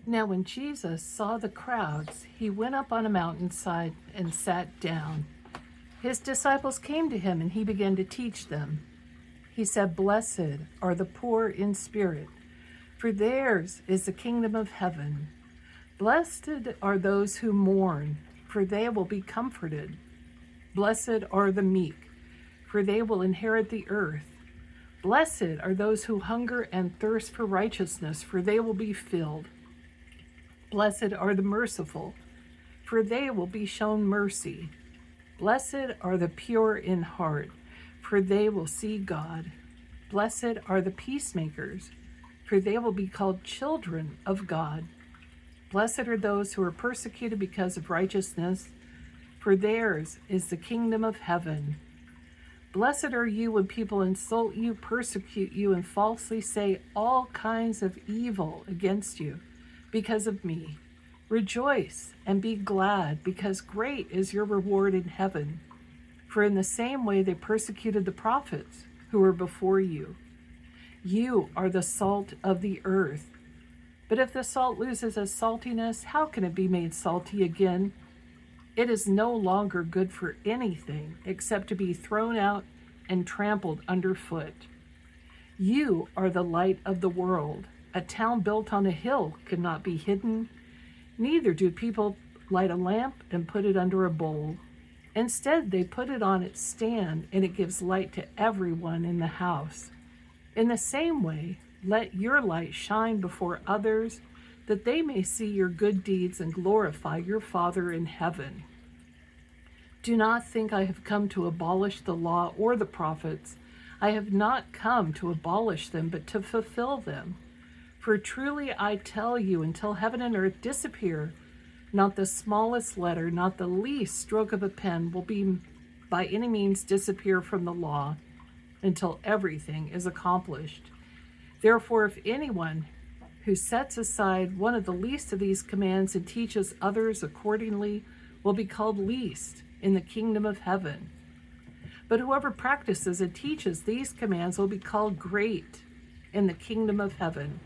Now when Jesus saw the crowds, he went up on a mountainside and sat down. His disciples came to him, and he began to teach them. He said, "Blessed are the poor in spirit, for theirs is the kingdom of heaven. Blessed are those who mourn, for they will be comforted. Blessed are the meek, for they will inherit the earth. Blessed are those who hunger and thirst for righteousness, for they will be filled. Blessed are the merciful, for they will be shown mercy. Blessed are the pure in heart, for they will see God. Blessed are the peacemakers, for they will be called children of God. Blessed are those who are persecuted because of righteousness, for theirs is the kingdom of heaven. Blessed are you when people insult you, persecute you, and falsely say all kinds of evil against you because of me. Rejoice and be glad, because great is your reward in heaven. For in the same way they persecuted the prophets who were before you. You are the salt of the earth. But if the salt loses its saltiness, how can it be made salty again? It is no longer good for anything except to be thrown out and trampled underfoot. You are the light of the world. A town built on a hill cannot be hidden. Neither do people light a lamp and put it under a bowl. Instead, they put it on its stand, and it gives light to everyone in the house. In the same way, let your light shine before others, that they may see your good deeds and glorify your Father in heaven. Do not think I have come to abolish the law or the prophets. I have not come to abolish them, but to fulfill them. For truly I tell you, until heaven and earth disappear, not the smallest letter, not the least stroke of a pen will be by any means disappear from the law until everything is accomplished. Therefore, if anyone who sets aside one of the least of these commands and teaches others accordingly will be called least in the kingdom of heaven. But whoever practices and teaches these commands will be called great in the kingdom of heaven.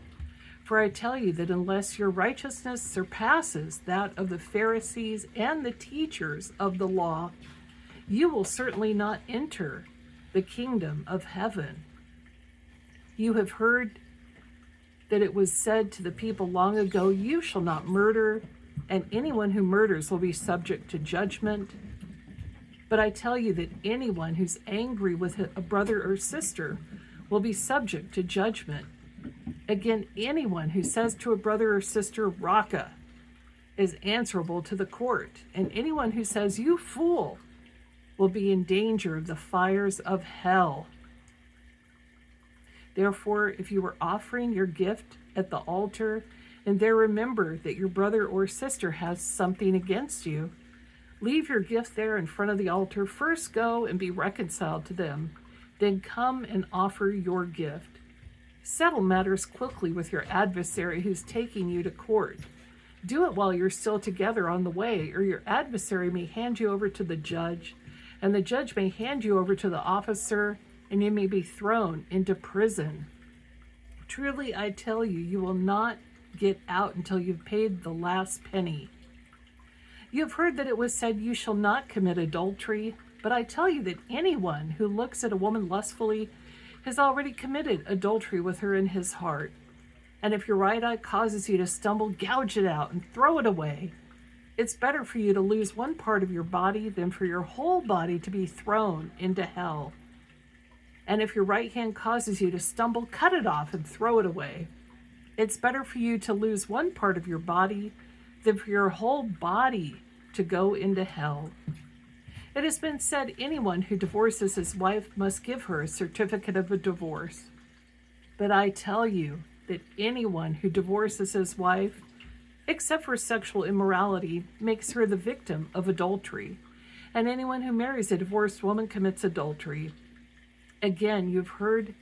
For I tell you that unless your righteousness surpasses that of the Pharisees and the teachers of the law, you will certainly not enter the kingdom of heaven. You have heard that it was said to the people long ago, "You shall not murder, and anyone who murders will be subject to judgment." But I tell you that anyone who's angry with a brother or sister will be subject to judgment. Again, anyone who says to a brother or sister, "Raka," is answerable to the court, and anyone who says, "You fool," will be in danger of the fires of hell. Therefore, if you are offering your gift at the altar, and there remember that your brother or sister has something against you, leave your gift there in front of the altar. First go and be reconciled to them, then come and offer your gift. Settle matters quickly with your adversary who's taking you to court. Do it while you're still together on the way, or your adversary may hand you over to the judge, and the judge may hand you over to the officer, and you may be thrown into prison. Truly, I tell you, you will not get out until you've paid the last penny. You have heard that it was said, "You shall not commit adultery," but I tell you that anyone who looks at a woman lustfully has already committed adultery with her in his heart. And if your right eye causes you to stumble, gouge it out and throw it away. It's better for you to lose one part of your body than for your whole body to be thrown into hell. And if your right hand causes you to stumble, cut it off and throw it away. It's better for you to lose one part of your body than for your whole body to go into hell. It has been said, anyone who divorces his wife must give her a certificate of a divorce. But I tell you that anyone who divorces his wife, except for sexual immorality, makes her the victim of adultery. And anyone who marries a divorced woman commits adultery. Again, you've heard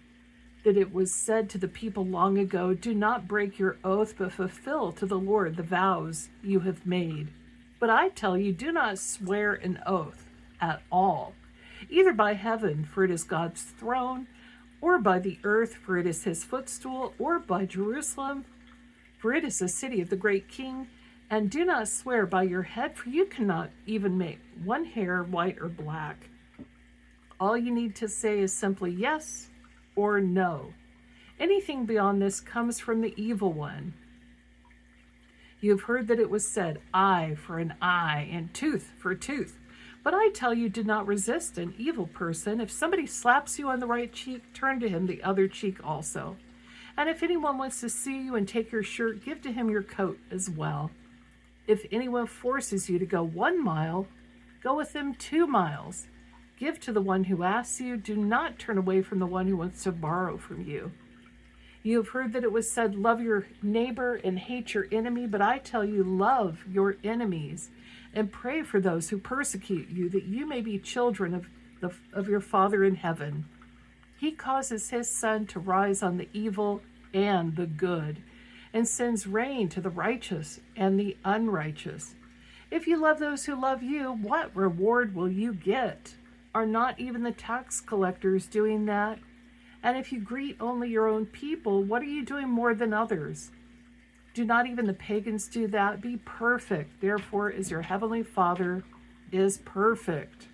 that it was said to the people long ago, "Do not break your oath, but fulfill to the Lord the vows you have made." But I tell you, do not swear an oath at all, either by heaven, for it is God's throne, or by the earth, for it is his footstool, or by Jerusalem, for it is the city of the great king. And do not swear by your head, for you cannot even make one hair white or black. All you need to say is simply yes or no. Anything beyond this comes from the evil one. You have heard that it was said, eye for an eye and tooth for a tooth. But I tell you, do not resist an evil person. If somebody slaps you on the right cheek, turn to him the other cheek also. And if anyone wants to sue you and take your shirt, give to him your coat as well. If anyone forces you to go 1 mile, go with them 2 miles. Give to the one who asks you. Do not turn away from the one who wants to borrow from you. You have heard that it was said, love your neighbor and hate your enemy. But I tell you, love your enemies and pray for those who persecute you, that you may be children of your Father in heaven. He causes his sun to rise on the evil and the good, and sends rain to the righteous and the unrighteous. If you love those who love you, what reward will you get? Are not even the tax collectors doing that? And if you greet only your own people, what are you doing more than others? Do not even the pagans do that? Be perfect, therefore, as your heavenly Father is perfect.